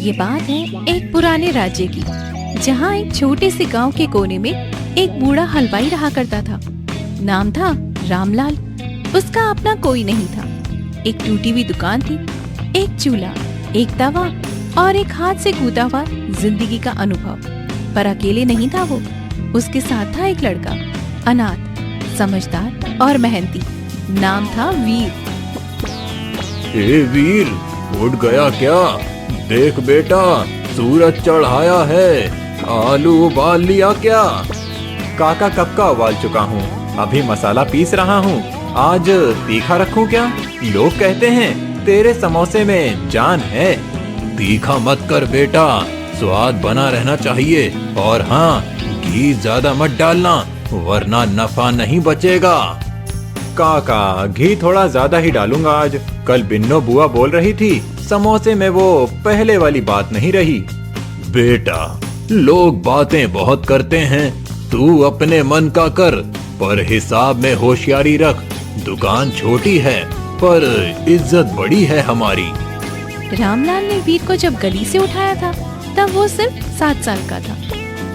ये बात है एक पुराने राज्य की, जहाँ एक छोटे से गांव के कोने में एक बूढ़ा हलवाई रहा करता था। नाम था रामलाल। उसका अपना कोई नहीं था। एक टूटी हुई दुकान थी, एक चूल्हा, एक तवा और एक हाथ से गूंथा हुआ जिंदगी का अनुभव। पर अकेले नहीं था वो। उसके साथ था एक लड़का, अनाथ, समझदार और मेहनती। नाम था वीर। ए वीर, उठ गया क्या? देख बेटा, सूरज चढ़ाया है। आलू उबाल लिया क्या? काका कब का उबाल चुका हूँ, अभी मसाला पीस रहा हूँ। आज तीखा रखूं क्या? लोग कहते हैं तेरे समोसे में जान है। तीखा मत कर बेटा, स्वाद बना रहना चाहिए। और हाँ, घी ज्यादा मत डालना, वरना नफा नहीं बचेगा। काका घी थोड़ा ज्यादा ही डालूंगा आज। कल बिन्नो बुआ बोल रही थी समोसे में वो पहले वाली बात नहीं रही। बेटा, लोग बातें बहुत करते हैं, तू अपने मन का कर, पर हिसाब में होशियारी रख। दुकान छोटी है पर इज्जत बड़ी है हमारी। रामलाल ने वीर को जब गली से उठाया था तब वो सिर्फ 7 साल का था।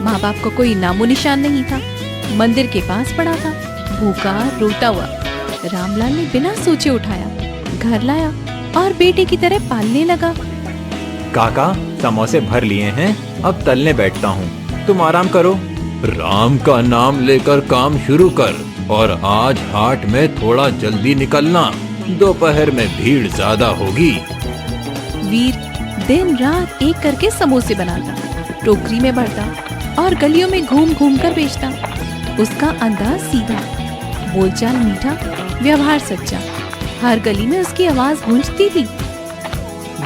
माँ बाप को कोई नामो निशान नहीं था। मंदिर के पास पड़ा था, भूखा रोता हुआ। रामलाल ने बिना सोचे उठाया, घर लाया और बेटे की तरह पालने लगा। काका समोसे भर लिए हैं, अब तलने बैठता हूँ, तुम आराम करो। राम का नाम लेकर काम शुरू कर, और आज हाट में थोड़ा जल्दी निकलना, दोपहर में भीड़ ज्यादा होगी। वीर दिन रात एक करके समोसे बनाता, टोकरी में भरता और गलियों में घूम घूम कर बेचता। उसका अंदाज सीधा, बोलचाल मीठा, व्यवहार सच्चा। हर गली में उसकी आवाज गूंजती थी।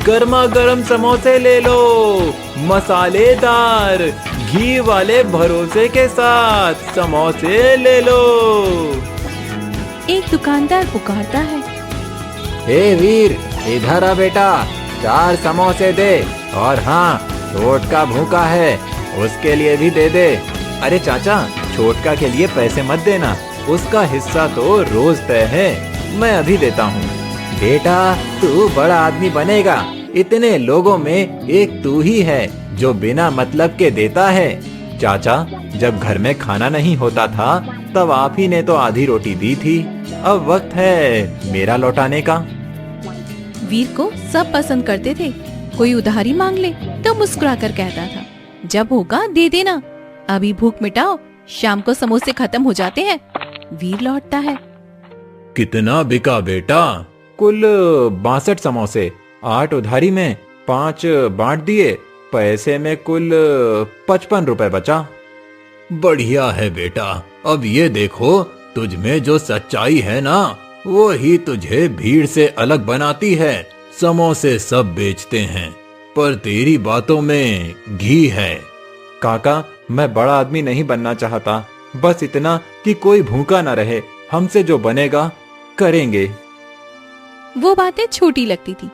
गर्मा गर्म समोसे ले लो, मसालेदार, घी वाले भरोसे के साथ समोसे ले लो। एक दुकानदार पुकारता है, हे वीर, इधर आ बेटा, 4 समोसे दे। और हाँ, छोटका भूखा है, उसके लिए भी दे दे। अरे चाचा, छोटका के लिए पैसे मत देना, उसका हिस्सा तो रोज तय है, मैं अभी देता हूँ। बेटा, तू बड़ा आदमी बनेगा। इतने लोगों में एक तू ही है जो बिना मतलब के देता है। चाचा, जब घर में खाना नहीं होता था तब आप ही ने तो आधी रोटी दी थी। अब वक्त है मेरा लौटाने का। वीर को सब पसंद करते थे। कोई उधारी मांग ले तो मुस्कुराकर कहता था, जब होगा दे देना, अभी भूख मिटाओ, शाम को समोसे खत्म हो जाते हैं। वीर लौटता है। कितना बिका बेटा? कुल 62 समोसे, 8 उधारी में, 5 बांट दिए, पैसे में कुल 55 रुपए बचा। बढ़िया है बेटा। अब ये देखो, तुझ में जो सच्चाई है ना, वो ही तुझे भीड़ से अलग बनाती है। समोसे सब बेचते हैं, पर तेरी बातों में घी है। काका, मैं बड़ा आदमी नहीं बनना चाहता, बस इतना कि कोई भूखा न रहे। हमसे जो बनेगा करेंगे। वो बातें छोटी लगती थी,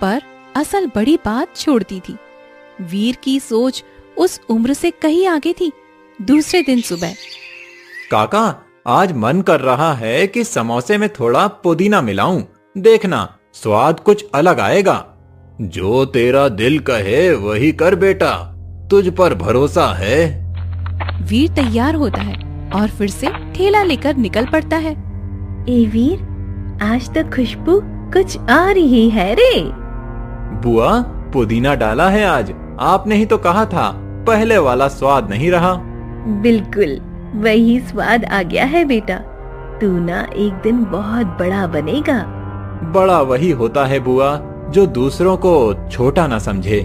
पर असल बड़ी बात छोड़ती थी। वीर की सोच उस उम्र से कहीं आगे थी। दूसरे दिन सुबह, काका, आज मन कर रहा है कि समोसे में थोड़ा पुदीना मिलाऊं, देखना स्वाद कुछ अलग आएगा। जो तेरा दिल कहे वही कर बेटा, तुझ पर भरोसा है। वीर तैयार होता है और फिर से ठेला लेकर निकल पड़ता है। ए वीर, आज तो खुशबू कुछ आ रही है रे। बुआ, पुदीना डाला है आज, आपने ही तो कहा था, पहले वाला स्वाद नहीं रहा। बिल्कुल वही स्वाद आ गया है बेटा, तू ना एक दिन बहुत बड़ा बनेगा। बड़ा वही होता है बुआ जो दूसरों को छोटा ना समझे।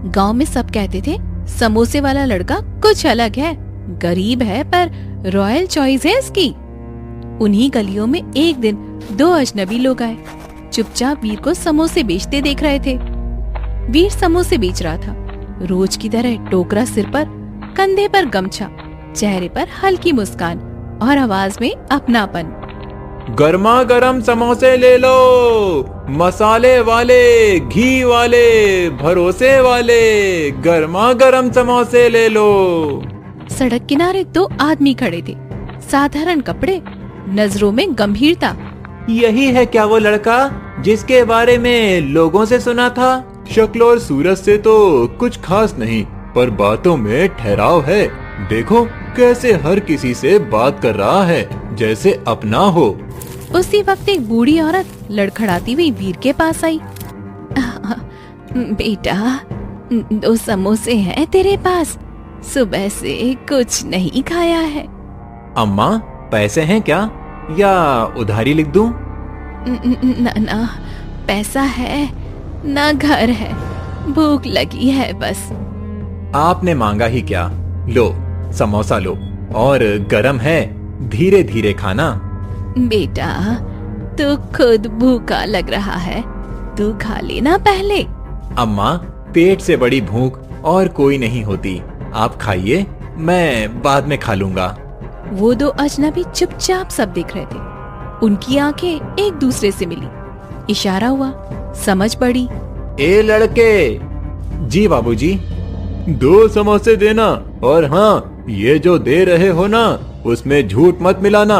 गांव में सब कहते थे समोसे वाला लड़का कुछ अलग है, गरीब है पर रॉयल चॉइस है इसकी। उन्हीं गलियों में एक दिन 2 अजनबी लोग आए, चुपचाप वीर को समोसे बेचते देख रहे थे। वीर समोसे बेच रहा था, रोज की तरह टोकरा सिर पर, कंधे पर गमछा, चेहरे पर हल्की मुस्कान और आवाज में अपनापन। गर्मा गर्म समोसे ले लो, मसाले वाले, घी वाले, भरोसे वाले, गर्मा गर्म समोसे ले लो। सड़क किनारे 2 आदमी खड़े थे, साधारण कपड़े, नजरों में गंभीरता। यही है क्या वो लड़का जिसके बारे में लोगों से सुना था? शक्ल और सूरत से तो कुछ खास नहीं, पर बातों में ठहराव है। देखो कैसे हर किसी से बात कर रहा है जैसे अपना हो। उसी वक्त एक बूढ़ी औरत लड़खड़ाती हुई वीर के पास आई। बेटा, 2 समोसे हैं तेरे पास? सुबह से कुछ नहीं खाया है। अम्मा, पैसे हैं क्या या उधारी लिख दूं? ना, पैसा है ना घर है, भूख लगी है बस। आपने मांगा ही क्या। लो समोसा लो, और गरम है, धीरे धीरे खाना। बेटा, तू खुद भूखा लग रहा है, तू खा लेना पहले। अम्मा, पेट से बड़ी भूख और कोई नहीं होती। आप खाइए, मैं बाद में खा लूंगा। वो 2 अजनबी चुपचाप सब देख रहे थे। उनकी आंखें एक दूसरे से मिली। इशारा हुआ, समझ पड़ी। ए लड़के। जी बाबूजी। 2 समोसे देना, और हाँ, ये जो दे रहे हो ना, उसमें झूठ मत मिलाना।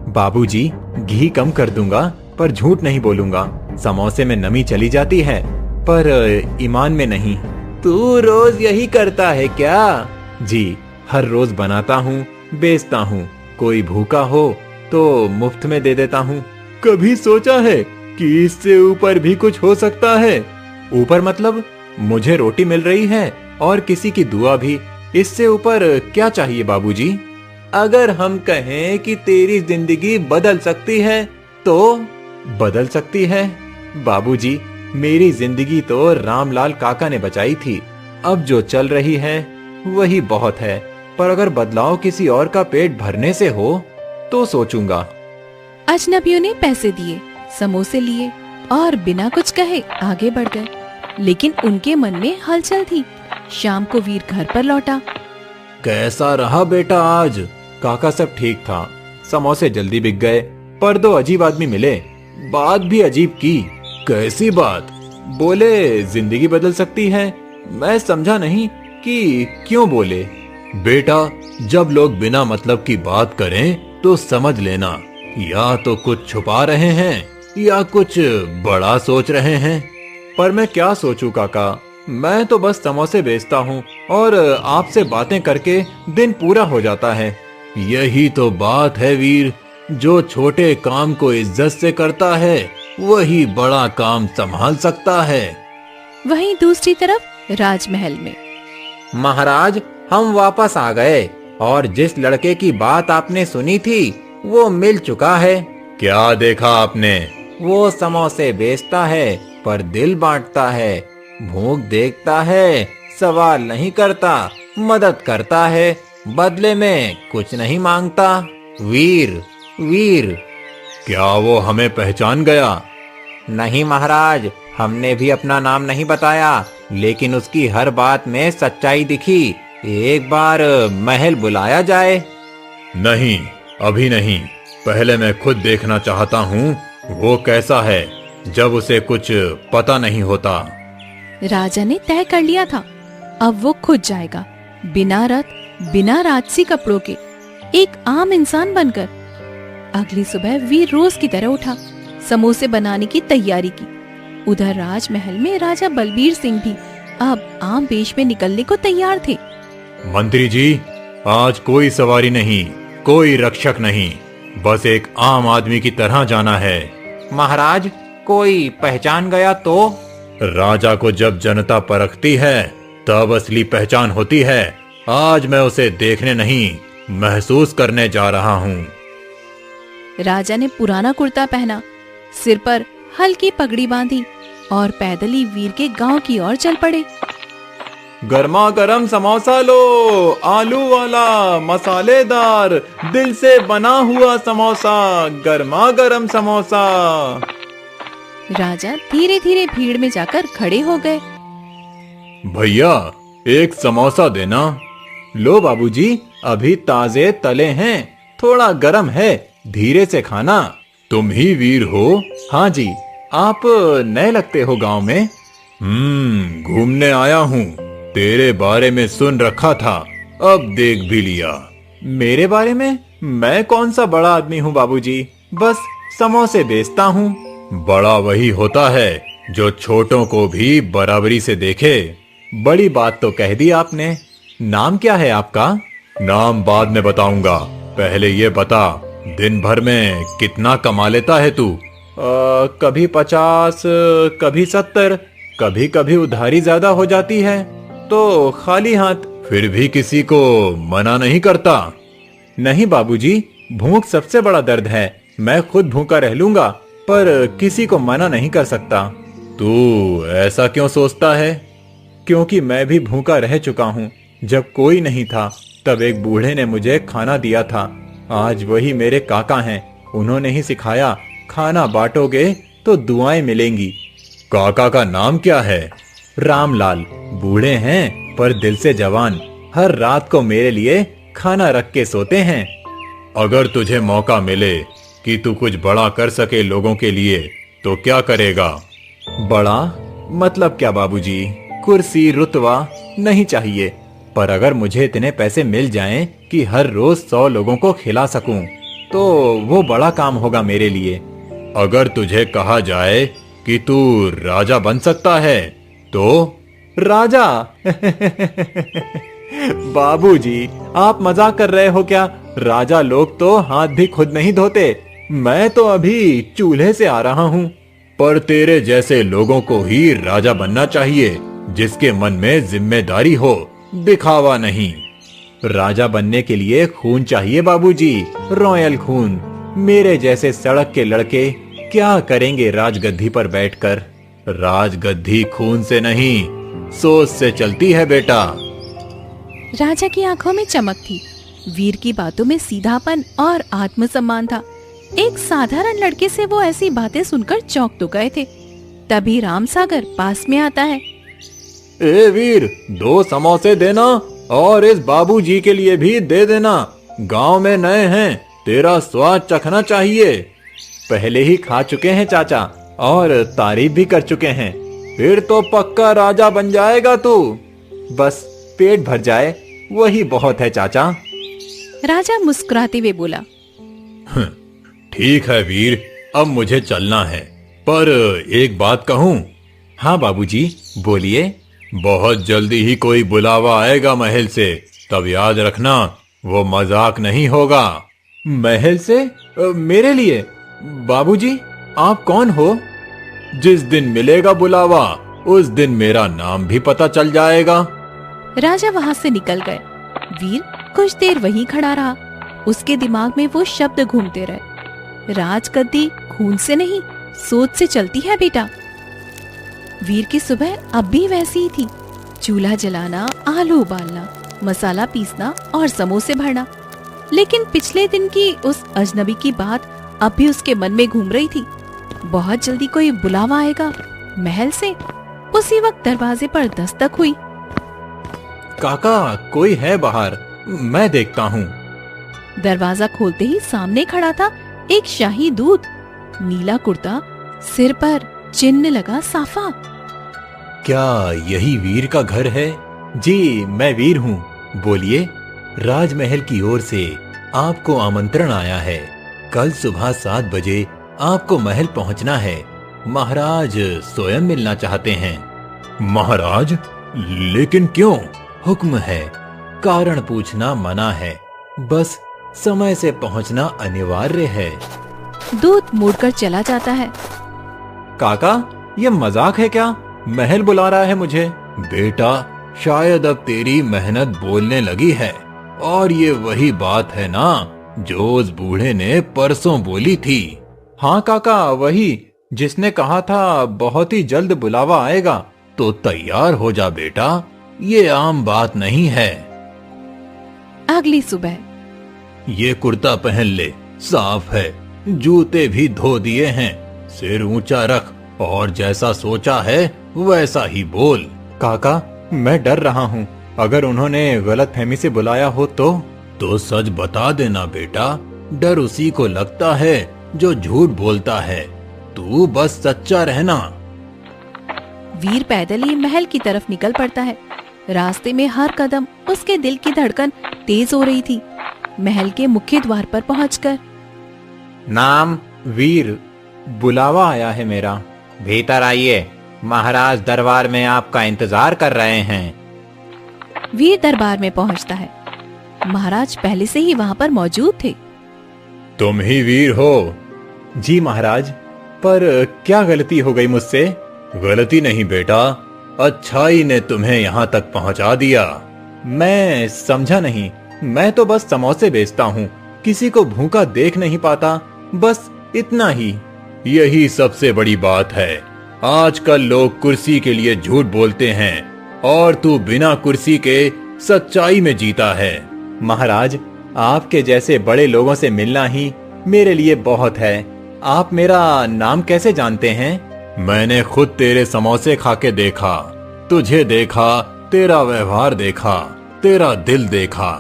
बाबूजी, घी कम कर दूंगा, पर झूठ नहीं बोलूंगा। समोसे में नमी चली जाती है, पर ईमान में नहीं। तू रोज यही करता है क्या? जी, हर रोज बनाता हूँ, बेचता हूँ। कोई भूखा हो तो मुफ्त में दे देता हूँ। कभी सोचा है कि इससे ऊपर भी कुछ हो सकता है? ऊपर मतलब? मुझे रोटी मिल रही है और किसी की दुआ भी। इससे ऊपर क्या चाहिए बाबूजी? अगर हम कहें कि तेरी जिंदगी बदल सकती है तो? बदल सकती है? बाबूजी, मेरी जिंदगी तो रामलाल काका ने बचाई थी। अब जो चल रही है वही बहुत है, पर अगर बदलाव किसी और का पेट भरने से हो तो सोचूंगा। अजनबियों ने पैसे दिए, समोसे लिए और बिना कुछ कहे आगे बढ़ गए। लेकिन उनके मन में हलचल थी। शाम को वीर घर पर लौटा। कैसा रहा बेटा आज? काका, सब ठीक था। समोसे जल्दी बिक गए, पर 2 अजीब आदमी मिले। बात भी अजीब की। कैसी बात? बोले जिंदगी बदल सकती है। मैं समझा नहीं कि क्यों बोले। बेटा, जब लोग बिना मतलब की बात करें तो समझ लेना, या तो कुछ छुपा रहे हैं या कुछ बड़ा सोच रहे हैं। पर मैं क्या सोचूं काका, मैं तो बस समोसे बेचता हूँ और आपसे बातें करके दिन पूरा हो जाता है। यही तो बात है वीर, जो छोटे काम को इज्जत से करता है वही बड़ा काम संभाल सकता है। वहीं दूसरी तरफ राजमहल में। महाराज, हम वापस आ गए और जिस लड़के की बात आपने सुनी थी वो मिल चुका है। क्या देखा आपने? वो समोसे बेचता है पर दिल बांटता है, भूख देखता है, सवाल नहीं करता, मदद करता है, बदले में कुछ नहीं मांगता। वीर, वीर। क्या वो हमें पहचान गया? नहीं महाराज, हमने भी अपना नाम नहीं बताया, लेकिन उसकी हर बात में सच्चाई दिखी। एक बार महल बुलाया जाए? नहीं, अभी नहीं। पहले मैं खुद देखना चाहता हूँ वो कैसा है, जब उसे कुछ पता नहीं होता। राजा ने तय कर लिया था, अब वो खुद जाएगा, बिना रथ, बिना राजसी कपड़ों के, एक आम इंसान बनकर। अगली सुबह वीर रोज की तरह उठा, समोसे बनाने की तैयारी की। उधर राजमहल में राजा बलबीर सिंह भी अब आम वेश में निकलने को तैयार थे। मंत्री जी, आज कोई सवारी नहीं, कोई रक्षक नहीं, बस एक आम आदमी की तरह जाना है। महाराज, कोई पहचान गया तो? राजा को जब जनता परखती है तब असली पहचान होती है। आज मैं उसे देखने नहीं, महसूस करने जा रहा हूँ। राजा ने पुराना कुर्ता पहना, सिर पर हल्की पगड़ी बांधी और पैदल ही वीर के गांव की ओर चल पड़े। गर्मा गर्म समोसा लो, आलू वाला, मसालेदार, दिल से बना हुआ समोसा, गर्मा गर्म समोसा। राजा धीरे धीरे भीड़ में जाकर खड़े हो गए। भैया, एक समोसा देना। लो बाबूजी, अभी ताजे तले हैं, थोड़ा गर्म है, धीरे से खाना। तुम ही वीर हो? हाँ जी। आप नए लगते हो गांव में? घूमने आया हूँ। तेरे बारे में सुन रखा था, अब देख भी लिया। मेरे बारे में? मैं कौन सा बड़ा आदमी हूँ बाबूजी, बस समोसे बेचता हूँ। बड़ा वही होता है जो छोटों को भी बराबरी से देखे। बड़ी बात तो कह दी आपने। नाम क्या है आपका? नाम बाद में बताऊंगा, पहले ये बता, दिन भर में कितना कमा लेता है तू? कभी 50, कभी 70, कभी कभी उधारी ज्यादा हो जाती है तो खाली हाथ। फिर भी किसी को मना नहीं करता? नहीं बाबूजी, भूख सबसे बड़ा दर्द है। मैं खुद भूखा रह लूंगा, पर किसी को मना नहीं कर सकता। तू ऐसा क्यों सोचता है? क्योंकि मैं भी भूखा रह चुका हूँ। जब कोई नहीं था तब एक बूढ़े ने मुझे खाना दिया था। आज वही मेरे काका हैं। उन्होंने ही सिखाया, खाना बांटोगे तो दुआएं मिलेंगी। काका का नाम क्या है? रामलाल। बूढ़े हैं पर दिल से जवान। हर रात को मेरे लिए खाना रख के सोते हैं। अगर तुझे मौका मिले कि तू कुछ बड़ा कर सके लोगों के लिए, तो क्या करेगा? बड़ा मतलब क्या बाबूजी? कुर्सी रुतबा नहीं चाहिए, पर अगर मुझे इतने पैसे मिल जाएं कि हर रोज 100 लोगों को खिला सकूं, तो वो बड़ा काम होगा मेरे लिए। अगर तुझे कहा जाए कि तू राजा बन सकता है, तो? राजा? बाबूजी, आप मजाक कर रहे हो क्या? राजा लोग तो हाथ भी खुद नहीं धोते। मैं तो अभी चूल्हे से आ रहा हूँ। पर तेरे जैसे लोगों को ही राजा बनना चाहिए, जिसके मन में जिम्मेदारी हो, दिखावा नहीं। राजा बनने के लिए खून चाहिए बाबूजी, रॉयल खून। मेरे जैसे सड़क के लड़के क्या करेंगे राजगद्दी पर बैठकर? राजगद्दी खून से नहीं, सोच से चलती है बेटा। राजा की आंखों में चमक थी। वीर की बातों में सीधापन और आत्मसम्मान था। एक साधारण लड़के से वो ऐसी बातें सुनकर चौंक तो गए थे। तभी रामसागर पास में आता है। ए वीर, 2 समोसे देना और इस बाबूजी के लिए भी दे देना। गांव में नए हैं, तेरा स्वाद चखना चाहिए। पहले ही खा चुके हैं चाचा, और तारीफ भी कर चुके हैं। फिर तो पक्का राजा बन जाएगा तू। बस पेट भर जाए, वही बहुत है चाचा। राजा मुस्कुराते हुए बोला। ठीक है वीर, अब मुझे चलना है, पर एक बात कहूँ? हाँ बाबूजी, बोलिए। बहुत जल्दी ही कोई बुलावा आएगा महल से, तब याद रखना वो मजाक नहीं होगा। महल से? मेरे लिए? बाबूजी, आप कौन हो? जिस दिन मिलेगा बुलावा, उस दिन मेरा नाम भी पता चल जाएगा। राजा वहाँ से निकल गए। वीर कुछ देर वहीं खड़ा रहा। उसके दिमाग में वो शब्द घूमते रहे। राजगद्दी खून से नहीं, सोच से चलती है बेटा। वीर की सुबह अब भी वैसी ही थी। चूल्हा जलाना, आलू उबालना, मसाला पीसना और समोसे भरना। लेकिन पिछले दिन की उस अजनबी की बात अब भी उसके मन में घूम रही थी। बहुत जल्दी कोई बुलावा आएगा महल से। उसी वक्त दरवाजे पर दस्तक हुई। काका, कोई है बाहर? मैं देखता हूँ। दरवाजा खोलते ही सामने खड़ा था एक शाही दूत। नीला कुर्ता, सिर पर चिन्ह लगा साफा। क्या यही वीर का घर है? जी, मैं वीर हूँ। बोलिए। राजमहल की ओर से आपको आमंत्रण आया है। कल सुबह 7 बजे आपको महल पहुँचना है। महाराज स्वयं मिलना चाहते हैं। महाराज? लेकिन क्यों? हुक्म है, कारण पूछना मना है। बस समय से पहुंचना अनिवार्य है। दूत मुड़कर चला जाता है। काका, ये मजाक है क्या? महल बुला रहा है मुझे। बेटा, शायद अब तेरी मेहनत बोलने लगी है, और ये वही बात है ना जो उस बूढ़े ने परसों बोली थी। हाँ काका, वही जिसने कहा था बहुत ही जल्द बुलावा आएगा। तो तैयार हो जा बेटा, ये आम बात नहीं है। अगली सुबह। ये कुर्ता पहन ले, साफ है। जूते भी धो दिए हैं। सिर ऊंचा रख और जैसा सोचा है वैसा ही बोल। काका, मैं डर रहा हूँ। अगर उन्होंने गलतफहमी से बुलाया हो तो सच बता देना बेटा। डर उसी को लगता है जो झूठ बोलता है। तू बस सच्चा रहना। वीर पैदल ही महल की तरफ निकल पड़ता है। रास्ते में हर कदम उसके दिल की धड़कन तेज हो रही थी। महल के मुख्य द्वार पर पहुंचकर, नाम वीर, बुलावा आया है मेरा। भीतर आइए। महाराज दरबार में आपका इंतजार कर रहे हैं। वीर दरबार में पहुंचता है। महाराज पहले से ही वहां पर मौजूद थे। तुम ही वीर हो? जी महाराज, पर क्या गलती हो गई मुझसे? गलती नहीं बेटा, अच्छाई ने तुम्हें यहाँ तक पहुँचा दिया। मैं समझा नहीं। मैं तो बस समोसे बेचता हूँ, किसी को भूखा देख नहीं पाता, बस इतना ही। यही सबसे बड़ी बात है। आजकल लोग कुर्सी के लिए झूठ बोलते हैं और तू बिना कुर्सी के सच्चाई में जीता है। महाराज, आपके जैसे बड़े लोगों से मिलना ही मेरे लिए बहुत है। आप मेरा नाम कैसे जानते हैं? मैंने खुद तेरे समोसे खा के देखा, तुझे देखा, तेरा व्यवहार देखा, तेरा दिल देखा।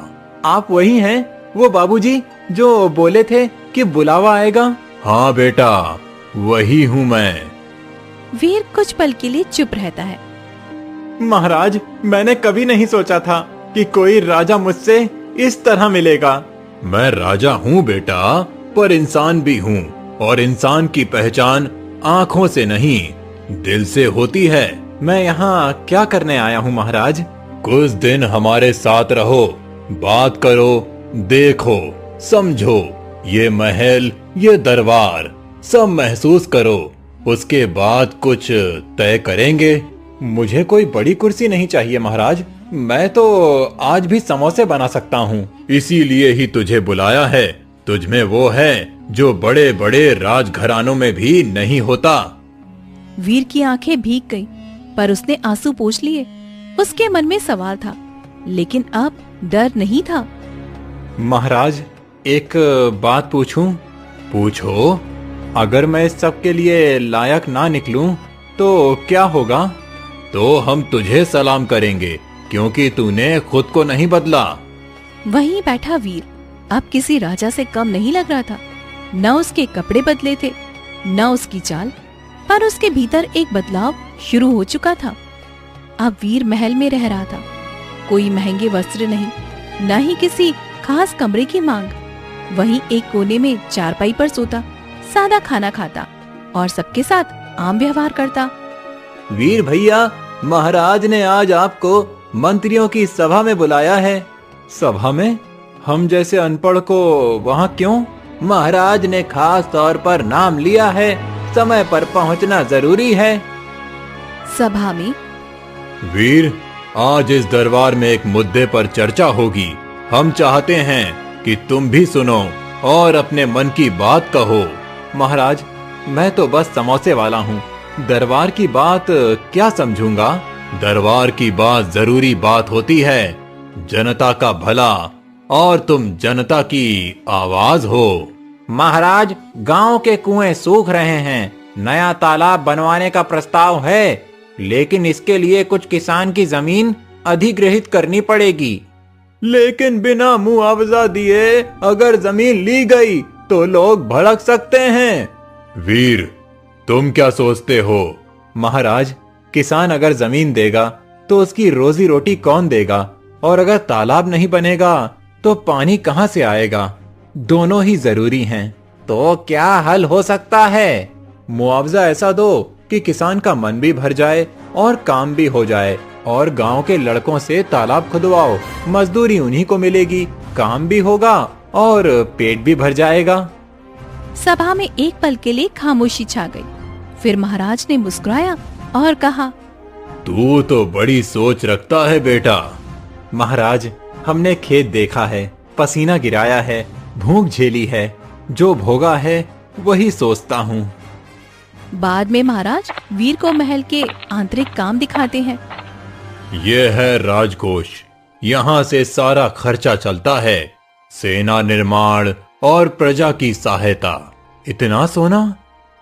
आप वही हैं, वो बाबूजी जो बोले थे कि बुलावा आएगा? हाँ बेटा, वही हूँ मैं। वीर कुछ पल के लिए चुप रहता है। महाराज, मैंने कभी नहीं सोचा था कि कोई राजा मुझसे इस तरह मिलेगा। मैं राजा हूँ बेटा, पर इंसान भी हूँ, और इंसान की पहचान आँखों से नहीं, दिल से होती है। मैं यहाँ क्या करने आया हूँ महाराज? कुछ दिन हमारे साथ रहो, बात करो, देखो, समझो, ये महल, ये दरबार सब महसूस करो, उसके बाद कुछ तय करेंगे। मुझे कोई बड़ी कुर्सी नहीं चाहिए महाराज, मैं तो आज भी समोसे बना सकता हूँ। इसीलिए ही तुझे बुलाया है। तुझ में वो है जो बड़े बड़े राजघरानों में भी नहीं होता। वीर की आंखें भीग गईं, पर उसने आंसू पोंछ लिए। उसके मन में सवाल था, लेकिन अब डर नहीं था। महाराज, एक बात पूछूं? पूछो। अगर मैं इस सब के लिए लायक ना निकलूं तो क्या होगा? तो हम तुझे सलाम करेंगे, क्योंकि तूने खुद को नहीं बदला। वहीं बैठा वीर अब किसी राजा से कम नहीं लग रहा था। न उसके कपड़े बदले थे, न उसकी चाल, पर उसके भीतर एक बदलाव शुरू हो चुका था। अब वीर महल में रह रहा था। कोई महंगे वस्त्र नहीं, न ही किसी खास कमरे की मांग। वहीं एक कोने में चारपाई पर सोता, सादा खाना खाता और सबके साथ आम व्यवहार करता। वीर भैया, महाराज ने आज आपको मंत्रियों की सभा में बुलाया है। सभा में? हम जैसे अनपढ़ को वहाँ क्यों? महाराज ने खास तौर पर नाम लिया है, समय पर पहुँचना जरूरी है। सभा में वीर, आज इस दरबार में एक मुद्दे पर चर्चा होगी। हम चाहते हैं कि तुम भी सुनो और अपने मन की बात कहो। महाराज, मैं तो बस समोसे वाला हूँ, दरबार की बात क्या समझूंगा? दरबार की बात जरूरी बात होती है, जनता का भला, और तुम जनता की आवाज हो। महाराज, गांव के कुएं सूख रहे हैं, नया तालाब बनवाने का प्रस्ताव है, लेकिन इसके लिए कुछ किसान की जमीन अधिग्रहित करनी पड़ेगी। लेकिन बिना मुआवजा दिए अगर जमीन ली गई तो लोग भड़क सकते हैं। वीर, तुम क्या सोचते हो? महाराज, किसान अगर जमीन देगा तो उसकी रोजी रोटी कौन देगा, और अगर तालाब नहीं बनेगा तो पानी कहां से आएगा? दोनों ही जरूरी हैं। तो क्या हल हो सकता है? मुआवजा ऐसा दो कि किसान का मन भी भर जाए और काम भी हो जाए, और गांव के लड़कों से तालाब खुदवाओ, मजदूरी उन्हीं को मिलेगी, काम भी होगा और पेट भी भर जाएगा। सभा में एक पल के लिए खामोशी छा गई। फिर महाराज ने मुस्कुराया और कहा, तू तो बड़ी सोच रखता है बेटा। महाराज, हमने खेत देखा है, पसीना गिराया है, भूख झेली है, जो भोगा है वही सोचता हूँ। बाद में महाराज वीर को महल के आंतरिक काम दिखाते हैं। ये है राजकोष, यहाँ से सारा खर्चा चलता है, सेना निर्माण और प्रजा की सहायता। इतना सोना?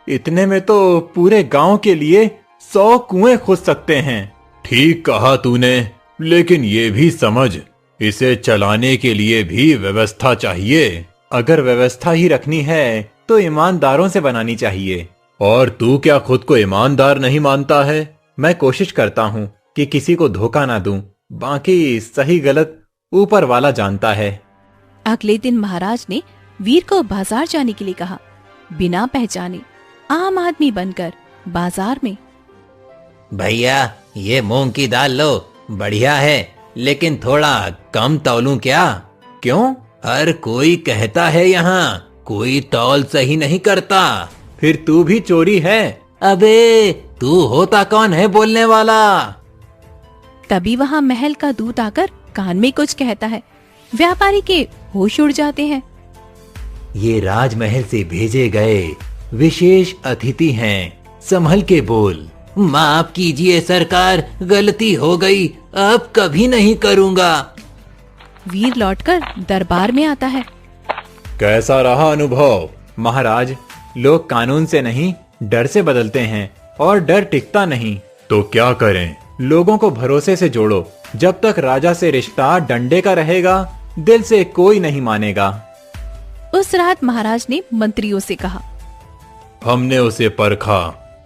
इतने में तो पूरे गांव के लिए 100 कुएं खोद सकते हैं। ठीक कहा तूने, लेकिन ये भी समझ, इसे चलाने के लिए भी व्यवस्था चाहिए। अगर व्यवस्था ही रखनी है तो ईमानदारों से बनानी चाहिए। और तू क्या खुद को ईमानदार नहीं मानता है? मैं कोशिश करता हूँ कि किसी को धोखा ना दूं, बाकी सही गलत ऊपर वाला जानता है। अगले दिन महाराज ने वीर को बाजार जाने के लिए कहा। बिना पहचाने आम आदमी बनकर बाजार में। भैया ये मूंग की दाल लो, बढ़िया है, लेकिन थोड़ा कम तौलूं क्या? क्यों? हर कोई कहता है यहाँ कोई तौल सही नहीं करता। फिर तू भी चोरी है? अबे तू होता कौन है बोलने वाला? तभी वहाँ महल का दूत आकर कान में कुछ कहता है। व्यापारी के होश उड़ जाते हैं। ये राजमहल से भेजे गए विशेष अतिथि हैं, संभल के बोल। माफ कीजिए सरकार, गलती हो गई, अब कभी नहीं करूँगा। वीर लौटकर दरबार में आता है। कैसा रहा अनुभव? महाराज, लोग कानून से नहीं डर से बदलते हैं और डर टिकता नहीं। तो क्या करें? लोगों को भरोसे से जोड़ो। जब तक राजा से रिश्ता डंडे का रहेगा, दिल से कोई नहीं मानेगा। उस रात महाराज ने मंत्रियों से कहा, हमने उसे परखा,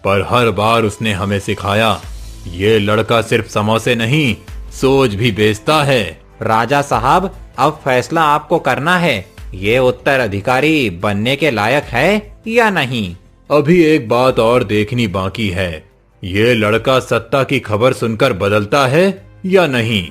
पर हर बार उसने हमें सिखाया ये लड़का सिर्फ समोसे नहीं, सोच भी बेचता है। राजा साहब, अब फैसला आपको करना है। ये उत्तराधिकारी बनने के लायक है या नहीं? अभी एक बात और देखनी बाकी है, ये लड़का सत्ता की खबर सुनकर बदलता है या नहीं।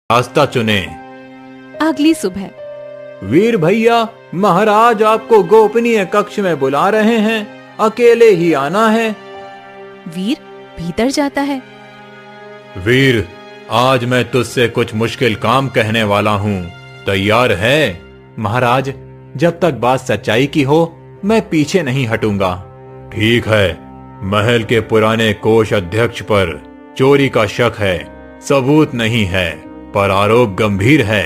रास्ता चुने। अगली सुबह। वीर भैया, महाराज आपको गोपनीय कक्ष में बुला रहे हैं, अकेले ही आना है। वीर भीतर जाता है। वीर, आज मैं तुझसे कुछ मुश्किल काम कहने वाला हूँ, तैयार है? महाराज, जब तक बात सच्चाई की हो, मैं पीछे नहीं हटूंगा। ठीक है। महल के पुराने कोष अध्यक्ष पर चोरी का शक है, सबूत नहीं है, पर आरोप गंभीर है।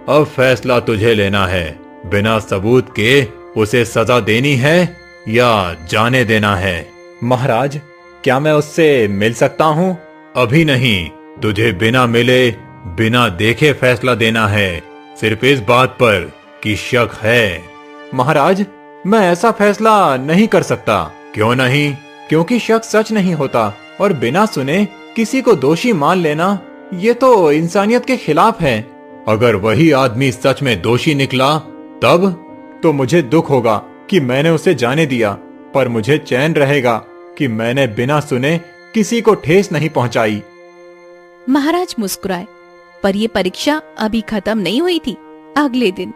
अब फैसला तुझे लेना है। बिना सबूत के उसे सजा देनी है या जाने देना है? महाराज, क्या मैं उससे मिल सकता हूँ? अभी नहीं, तुझे बिना मिले, बिना देखे फैसला देना है, सिर्फ इस बात पर कि शक है। महाराज, मैं ऐसा फैसला नहीं कर सकता। क्यों नहीं? क्योंकि शक सच नहीं होता और बिना सुने किसी को दोषी मान लेना, ये तो इंसानियत के खिलाफ है। अगर वही आदमी सच में दोषी निकला तब? तो मुझे दुख होगा कि मैंने उसे जाने दिया, पर मुझे चैन रहेगा कि मैंने बिना सुने किसी को ठेस नहीं पहुंचाई। महाराज मुस्कुराए, पर ये परीक्षा अभी खत्म नहीं हुई थी। अगले दिन।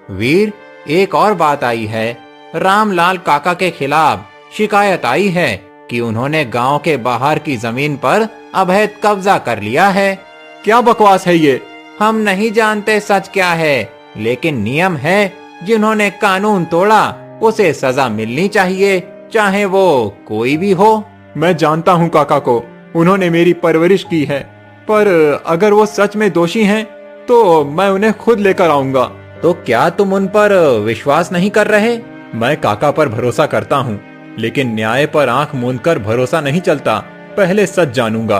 वीर, एक और बात आई है। रामलाल काका के खिलाफ शिकायत आई है कि उन्होंने गांव के बाहर की जमीन पर अवैध कब्जा कर लिया है। क्या बकवास है ये? हम नहीं जानते सच क्या है, लेकिन नियम है, जिन्होंने कानून तोड़ा उसे सजा मिलनी चाहिए, चाहे वो कोई भी हो। मैं जानता हूँ काका को, उन्होंने मेरी परवरिश की है, पर अगर वो सच में दोषी हैं, तो मैं उन्हें खुद लेकर आऊंगा। तो क्या तुम उन पर विश्वास नहीं कर रहे? मैं काका पर भरोसा करता हूँ, लेकिन न्याय पर आंख मूंदकर भरोसा नहीं चलता। पहले सच जानूंगा,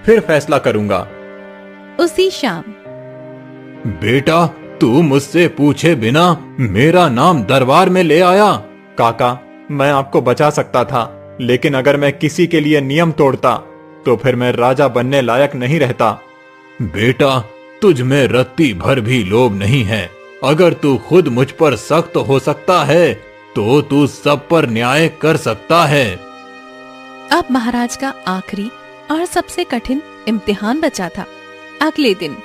फिर फैसला करूंगा। उसी शाम। बेटा, तू मुझसे पूछे बिना मेरा नाम दरबार में ले आया। काका, मैं आपको बचा सकता था, लेकिन अगर मैं किसी के लिए नियम तोड़ता तो फिर मैं राजा बनने लायक नहीं रहता। बेटा, तुझ में रत्ती भर भी लोभ नहीं है। अगर तू खुद मुझ पर सख्त हो सकता है तो तू सब पर न्याय कर सकता है। अब महाराज का आखिरी और सबसे कठिन इम्तिहान बचा था। अगले दिन।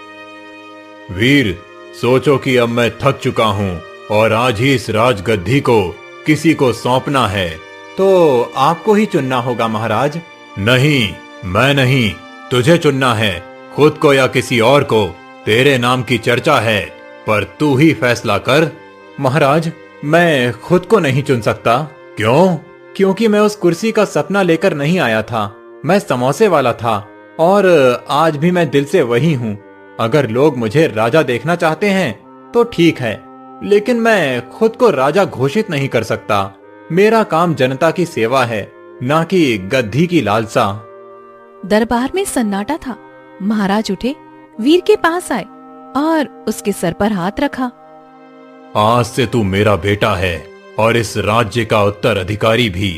वीर, सोचो कि अब मैं थक चुका हूँ और आज ही इस राजगद्दी को किसी को सौंपना है। तो आपको ही चुनना होगा महाराज। नहीं, मैं नहीं, तुझे चुनना है, खुद को या किसी और को। तेरे नाम की चर्चा है, पर तू ही फैसला कर। महाराज, मैं खुद को नहीं चुन सकता। क्यों? क्योंकि मैं उस कुर्सी का सपना लेकर नहीं आया था। मैं समोसे वाला था और आज भी मैं दिल से वही हूँ। अगर लोग मुझे राजा देखना चाहते हैं तो ठीक है, लेकिन मैं खुद को राजा घोषित नहीं कर सकता। मेरा काम जनता की सेवा है, ना कि गद्दी की लालसा। दरबार में सन्नाटा था। महाराज उठे, वीर के पास आए और उसके सर पर हाथ रखा। आज से तू मेरा बेटा है और इस राज्य का उत्तराधिकारी भी,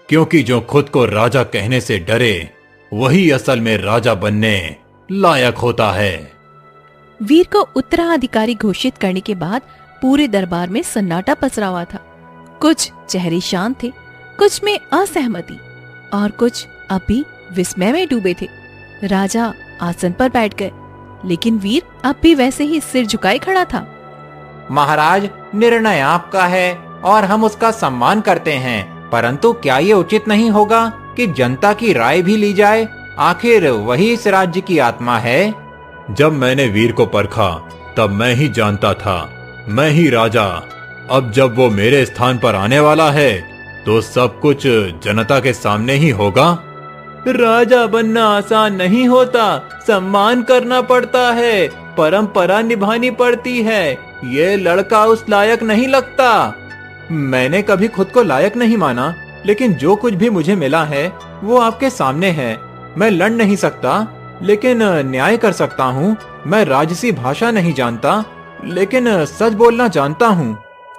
क्योंकि जो खुद को राजा कहने से डरे वही असल में राजा बनने लायक होता है। वीर को उत्तराधिकारी घोषित करने के बाद पूरे दरबार में सन्नाटा पसरा हुआ था। कुछ चेहरे शांत थे, कुछ में असहमति और कुछ अब भी विस्मय में डूबे थे। राजा आसन पर बैठ गए, लेकिन वीर अब भी वैसे ही सिर झुकाए खड़ा था। महाराज, निर्णय आपका है और हम उसका सम्मान करते हैं, परंतु क्या ये उचित नहीं होगा कि जनता की राय भी ली जाए? आखिर वही इस राज्य की आत्मा है। जब मैंने वीर को परखा तब मैं ही जानता था, मैं ही राजा। अब जब वो मेरे स्थान पर आने वाला है तो सब कुछ जनता के सामने ही होगा। राजा बनना आसान नहीं होता, सम्मान करना पड़ता है, परंपरा निभानी पड़ती है। ये लड़का उस लायक नहीं लगता। मैंने कभी खुद को लायक नहीं माना, लेकिन जो कुछ भी मुझे मिला है वो आपके सामने है। मैं लड़ नहीं सकता, लेकिन न्याय कर सकता हूँ। मैं राजसी भाषा नहीं जानता, लेकिन सच बोलना जानता हूँ।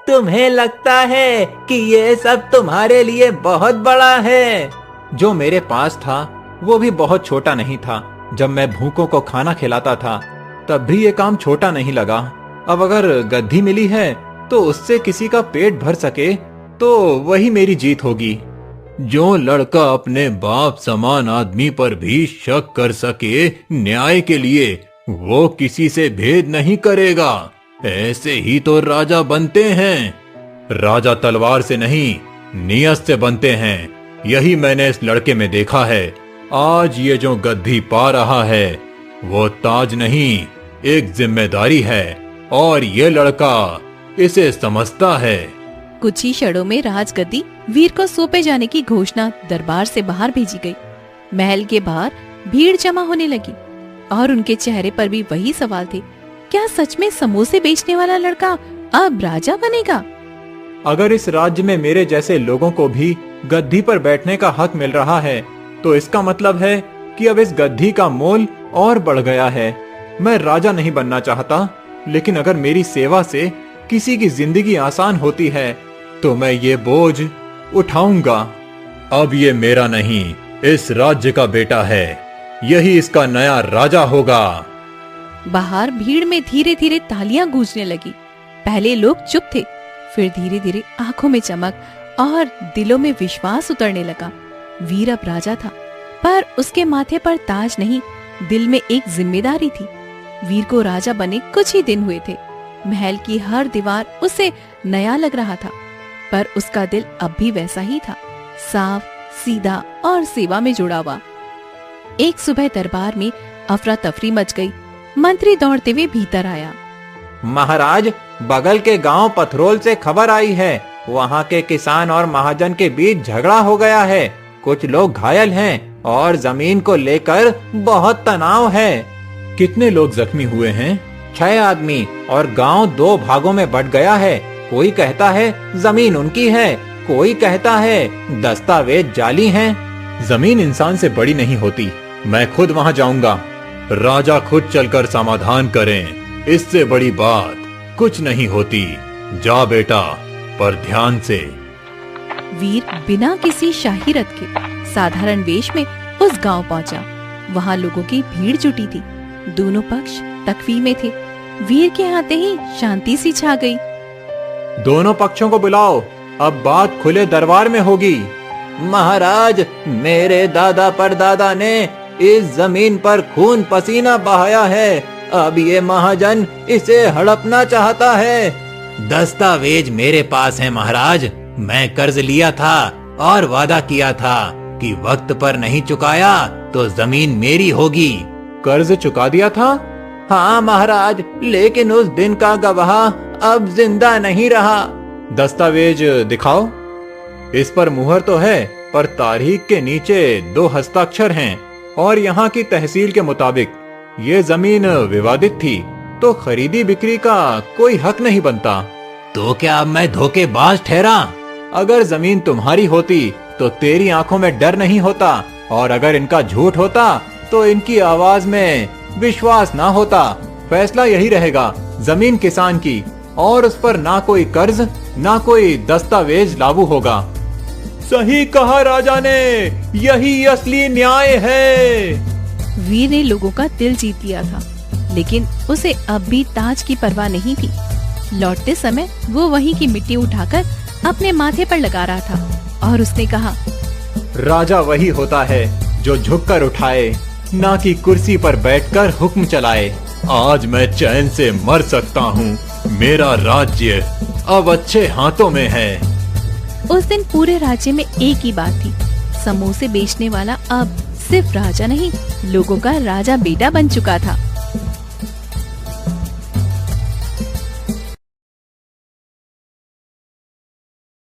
तुम्हें लगता है कि ये सब तुम्हारे लिए बहुत बड़ा है? जो मेरे पास था वो भी बहुत छोटा नहीं था। जब मैं भूखों को खाना खिलाता था तब भी ये काम छोटा नहीं लगा। अब अगर गद्दी मिली है तो उससे किसी का पेट भर सके तो वही मेरी जीत होगी। जो लड़का अपने बाप समान आदमी पर भी शक कर सके न्याय के लिए, वो किसी से भेद नहीं करेगा। ऐसे ही तो राजा बनते हैं। राजा तलवार से नहीं, नियत से बनते हैं। यही मैंने इस लड़के में देखा है। आज ये जो गद्दी पा रहा है वो ताज नहीं, एक जिम्मेदारी है, और ये लड़का इसे समझता है। कुछ ही क्षणों में राजगद्दी वीर को सौंपे जाने की घोषणा दरबार से बाहर भेजी गई। महल के बाहर भीड़ जमा होने लगी और उनके चेहरे पर भी वही सवाल थे, क्या सच में समोसे बेचने वाला लड़का अब राजा बनेगा? अगर इस राज्य में मेरे जैसे लोगों को भी गद्दी पर बैठने का हक मिल रहा है तो इसका मतलब है कि अब इस गद्दी का मोल और बढ़ गया है। मैं राजा नहीं बनना चाहता, लेकिन अगर मेरी सेवा से किसी की जिंदगी आसान होती है तो मैं ये बोझ उठाऊंगा। अब ये मेरा नहीं, इस राज्य का बेटा है। यही इसका नया राजा होगा। बाहर भीड़ में धीरे धीरे तालियां गूंजने लगी। पहले लोग चुप थे, फिर धीरे धीरे आंखों में चमक और दिलों में विश्वास उतरने लगा। वीर अब राजा था, पर उसके माथे पर ताज नहीं, दिल में एक जिम्मेदारी थी। वीर को राजा बने कुछ ही दिन हुए थे। महल की हर दीवार उसे नया लग रहा था, पर उसका दिल अब भी वैसा ही था, साफ, सीधा और सेवा में जुड़ा हुआ। एक सुबह दरबार में अफरा तफरी मच गई। मंत्री दौड़ते हुए भीतर आया। महाराज, बगल के गांव पथरोल से खबर आई है। वहां के किसान और महाजन के बीच झगड़ा हो गया है। कुछ लोग घायल हैं और जमीन को लेकर बहुत तनाव है। कितने लोग जख्मी हुए हैं? 6 आदमी, और गांव 2 भागों में बंट गया है। कोई कहता है जमीन उनकी है, कोई कहता है दस्तावेज जाली हैं। जमीन इंसान से बड़ी नहीं होती। मैं खुद वहां जाऊंगा। राजा खुद चलकर समाधान करें। इससे बड़ी बात कुछ नहीं होती। जा बेटा, पर ध्यान से। वीर बिना किसी शाही रथ के साधारण वेश में उस गांव पहुंचा। वहां लोगों की भीड़ जुटी थी। दोनों पक्ष तकवी में थे। वीर के आते ही शांति सी छा गई। दोनों पक्षों को बुलाओ, अब बात खुले दरबार में होगी। महाराज, मेरे दादा परदादा ने इस जमीन पर खून पसीना बहाया है। अब ये महाजन इसे हड़पना चाहता है। दस्तावेज मेरे पास है महाराज। मैं कर्ज लिया था और वादा किया था कि वक्त पर नहीं चुकाया तो जमीन मेरी होगी। कर्ज चुका दिया था? हाँ महाराज, लेकिन उस दिन का गवाह अब जिंदा नहीं रहा। दस्तावेज दिखाओ। इस पर मुहर तो है, पर तारीख के नीचे 2 हस्ताक्षर हैं और यहाँ की तहसील के मुताबिक ये जमीन विवादित थी, तो खरीदी बिक्री का कोई हक नहीं बनता। तो क्या अब मैं धोखेबाज ठहरा? अगर जमीन तुम्हारी होती तो तेरी आंखों में डर नहीं होता, और अगर इनका झूठ होता तो इनकी आवाज में विश्वास ना होता। फैसला यही रहेगा, जमीन किसान की, और उस पर ना कोई कर्ज ना कोई दस्तावेज लागू होगा। सही कहा राजा ने, यही असली न्याय है। वीर ने लोगों का दिल जीत लिया था, लेकिन उसे अब भी ताज की परवाह नहीं थी। लौटते समय वो वहीं की मिट्टी उठाकर अपने माथे पर लगा रहा था और उसने कहा, राजा वही होता है जो झुककर उठाए, ना कि कुर्सी पर बैठकर हुक्म चलाए। आज मैं चैन से मर सकता हूँ, मेरा राज्य अब अच्छे हाथों में है। उस दिन पूरे राज्य में एक ही बात थी, समोसे बेचने वाला अब सिर्फ राजा नहीं, लोगों का राजा बेटा बन चुका था।